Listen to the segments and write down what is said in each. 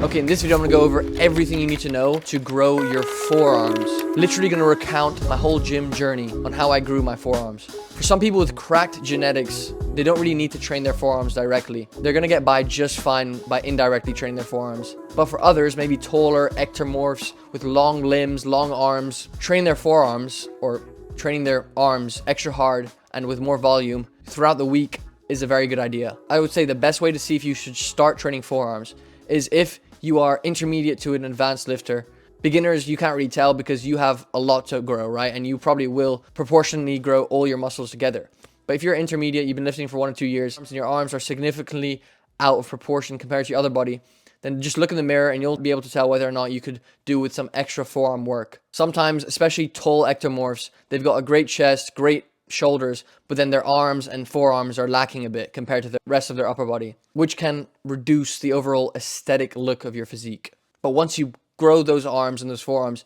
Okay, in this video, I'm gonna go over everything you need to know to grow your forearms. Literally gonna recount my whole gym journey on how I grew my forearms. For some people with cracked genetics, they don't really need to train their forearms directly. They're gonna get by just fine by indirectly training their forearms. But for others, maybe taller ectomorphs with long limbs, long arms, train their forearms or training their arms extra hard and with more volume throughout the week is a very good idea. I would say the best way to see if you should start training forearms is if you are intermediate to an advanced lifter. Beginners, you can't really tell because you have a lot to grow, right? And you probably will proportionally grow all your muscles together. But if you're intermediate, you've been lifting for 1 or 2 years, and your arms are significantly out of proportion compared to your other body, then just look in the mirror and you'll be able to tell whether or not you could do with some extra forearm work. Sometimes, especially tall ectomorphs, they've got a great chest, great shoulders, but then their arms and forearms are lacking a bit compared to the rest of their upper body, which can reduce the overall aesthetic look of your physique. But once you grow those arms and those forearms,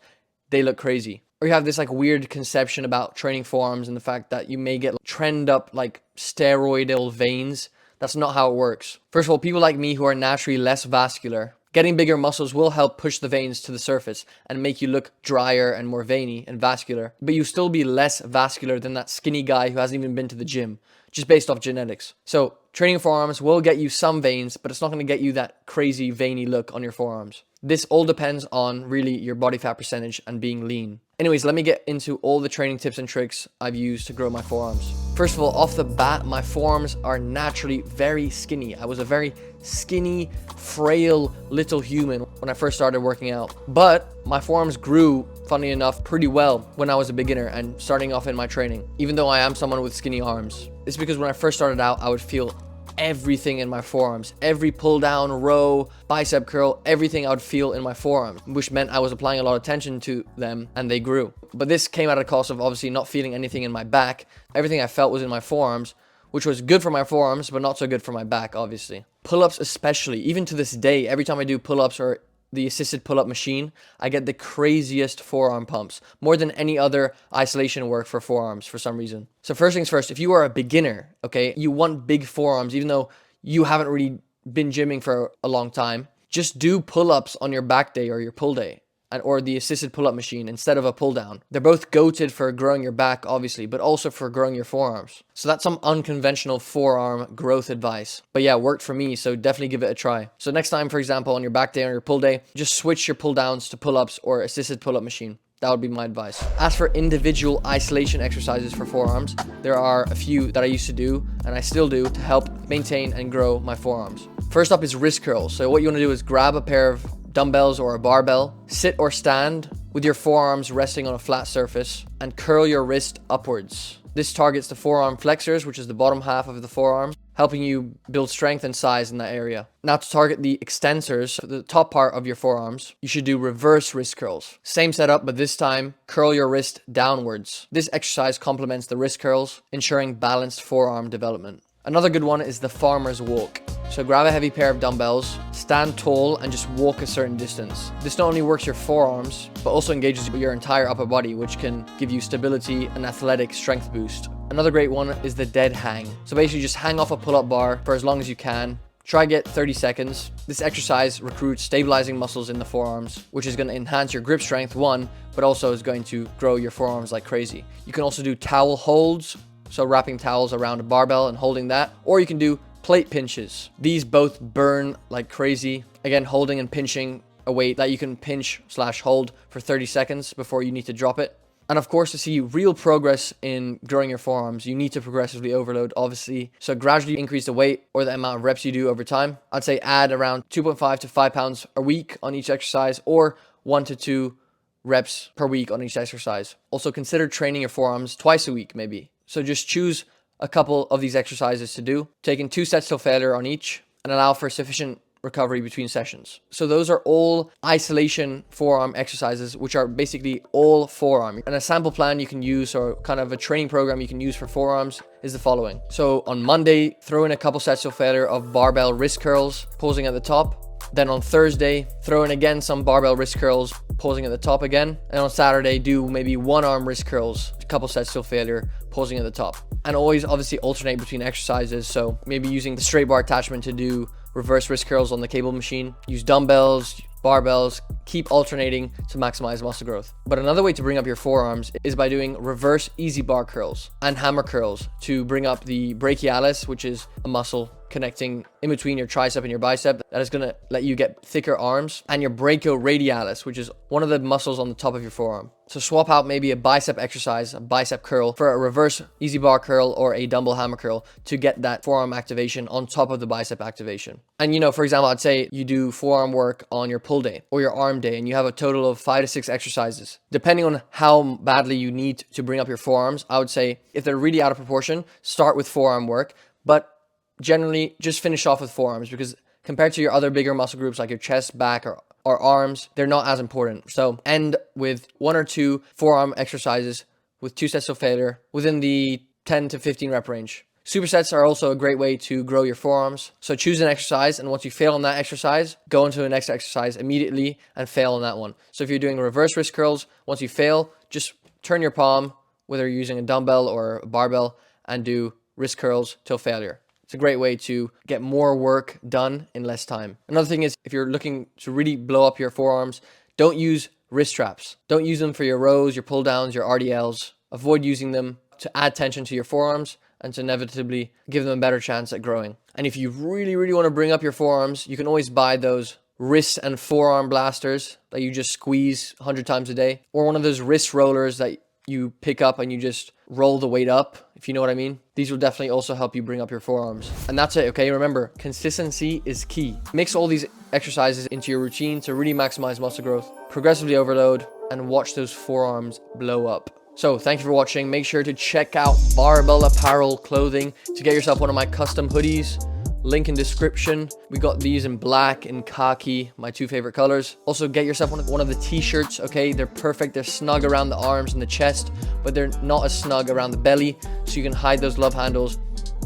they look crazy. Or you have this like weird conception about training forearms and the fact that you may get trend up like steroidal veins. That's not how it works. First of all, people like me who are naturally less vascular, getting bigger muscles will help push the veins to the surface and make you look drier and more veiny and vascular. But you still be less vascular than that skinny guy who hasn't even been to the gym, just based off genetics. So training forearms will get you some veins, but it's not going to get you that crazy veiny look on your forearms. This all depends on really your body fat percentage and being lean. Anyways, let me get into all the training tips and tricks I've used to grow my forearms. First of all, off the bat, my forearms are naturally very skinny. I was a very skinny, frail little human when I first started working out. But my forearms grew, funny enough, pretty well when I was a beginner and starting off in my training, even though I am someone with skinny arms. It's because when I first started out, I would feel everything in my forearms. Every pull down, row, bicep curl, everything I would feel in my forearms, which meant I was applying a lot of tension to them and they grew. But this came at a cost of obviously not feeling anything in my back. Everything I felt was in my forearms, which was good for my forearms, but not so good for my back, obviously. Pull-ups especially, even to this day, every time I do pull-ups or the assisted pull-up machine, I get the craziest forearm pumps, more than any other isolation work for forearms for some reason. So first things first, if you are a beginner, okay, you want big forearms, even though you haven't really been gymming for a long time, just do pull-ups on your back day or your pull day. Or the assisted pull-up machine instead of a pull-down. They're both goated for growing your back, obviously, but also for growing your forearms. So that's some unconventional forearm growth advice. But yeah, it worked for me, so definitely give it a try. So next time, for example, on your back day or your pull day, just switch your pull-downs to pull-ups or assisted pull-up machine. That would be my advice. As for individual isolation exercises for forearms, there are a few that I used to do, and I still do, to help maintain and grow my forearms. First up is wrist curls. So what you want to do is grab a pair of dumbbells or a barbell, sit or stand with your forearms resting on a flat surface, and curl your wrist upwards. This targets the forearm flexors, which is the bottom half of the forearm, helping you build strength and size in that area. Now to target the extensors, the top part of your forearms, you should do reverse wrist curls. Same setup, but this time, curl your wrist downwards. This exercise complements the wrist curls, ensuring balanced forearm development. Another good one is the farmer's walk. So grab a heavy pair of dumbbells, stand tall, and just walk a certain distance. This not only works your forearms, but also engages your entire upper body, which can give you stability and athletic strength boost. Another great one is the dead hang. So basically just hang off a pull-up bar for as long as you can. Try get 30 seconds. This exercise recruits stabilizing muscles in the forearms, which is going to enhance your grip strength, one, but also is going to grow your forearms like crazy. You can also do towel holds, so wrapping towels around a barbell and holding that, or you can do plate pinches. These both burn like crazy. Again, holding and pinching a weight that you can pinch/hold for 30 seconds before you need to drop it. And of course, to see real progress in growing your forearms, you need to progressively overload, obviously. So gradually increase the weight or the amount of reps you do over time. I'd say add around 2.5 to 5 pounds a week on each exercise, or 1 to 2 reps per week on each exercise. Also consider training your forearms twice a week, maybe. So just choose a couple of these exercises to do, taking 2 sets till failure on each, and allow for sufficient recovery between sessions. So those are all isolation forearm exercises, which are basically all forearm. And a sample plan you can use, or kind of a training program you can use for forearms, is the following. So on Monday, throw in a couple sets till failure of barbell wrist curls, pausing at the top. Then on Thursday, throw in again some barbell wrist curls, pausing at the top again. And on Saturday, do maybe one arm wrist curls, a couple sets till failure, pausing at the top. And always obviously alternate between exercises. So maybe using the straight bar attachment to do reverse wrist curls on the cable machine. Use dumbbells, barbells, keep alternating to maximize muscle growth. But another way to bring up your forearms is by doing reverse easy bar curls and hammer curls to bring up the brachialis, which is a muscle connecting in between your tricep and your bicep that is going to let you get thicker arms, and your brachioradialis, which is one of the muscles on the top of your forearm. So swap out maybe a bicep exercise, a bicep curl, for a reverse easy bar curl or a dumbbell hammer curl to get that forearm activation on top of the bicep activation. And you know, for example, I'd say you do forearm work on your pull day or your arm day, and you have a total of 5 to 6 exercises. Depending on how badly you need to bring up your forearms, I would say if they're really out of proportion, start with forearm work, but generally just finish off with forearms, because compared to your other bigger muscle groups like your chest, back, or arms, they're not as important. So end with 1 or 2 forearm exercises with 2 sets of failure within the 10 to 15 rep range. Supersets are also a great way to grow your forearms. So choose an exercise, and once you fail on that exercise, go into the next exercise immediately and fail on that one. So if you're doing reverse wrist curls, once you fail, just turn your palm, whether you're using a dumbbell or a barbell, and do wrist curls till failure. It's a great way to get more work done in less time. Another thing is, if you're looking to really blow up your forearms, don't use wrist straps. Don't use them for your rows, your pull downs, your RDLs. Avoid using them to add tension to your forearms and to inevitably give them a better chance at growing. And if you really, really want to bring up your forearms, you can always buy those wrist and forearm blasters that you just squeeze 100 times a day, or one of those wrist rollers that you pick up and you just roll the weight up, if you know what I mean. These will definitely also help you bring up your forearms. And that's it, okay? Remember, consistency is key. Mix all these exercises into your routine to really maximize muscle growth, progressively overload, and watch those forearms blow up. So thank you for watching. Make sure to check out Barbell Apparel Clothing to get yourself one of my custom hoodies. Link in description. We got these in black and khaki, my 2 favorite colors. Also get yourself one of the t-shirts, okay? They're perfect. They're snug around the arms and the chest, but they're not as snug around the belly, so you can hide those love handles,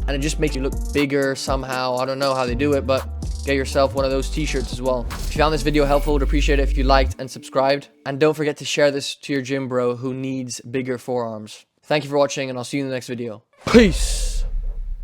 and it just makes you look bigger somehow. I don't know how they do it, but get yourself one of those t-shirts as well. If you found this video helpful, would appreciate it if you liked and subscribed, and don't forget to share this to your gym bro who needs bigger forearms. Thank you for watching, and I'll see you in the next video. Peace.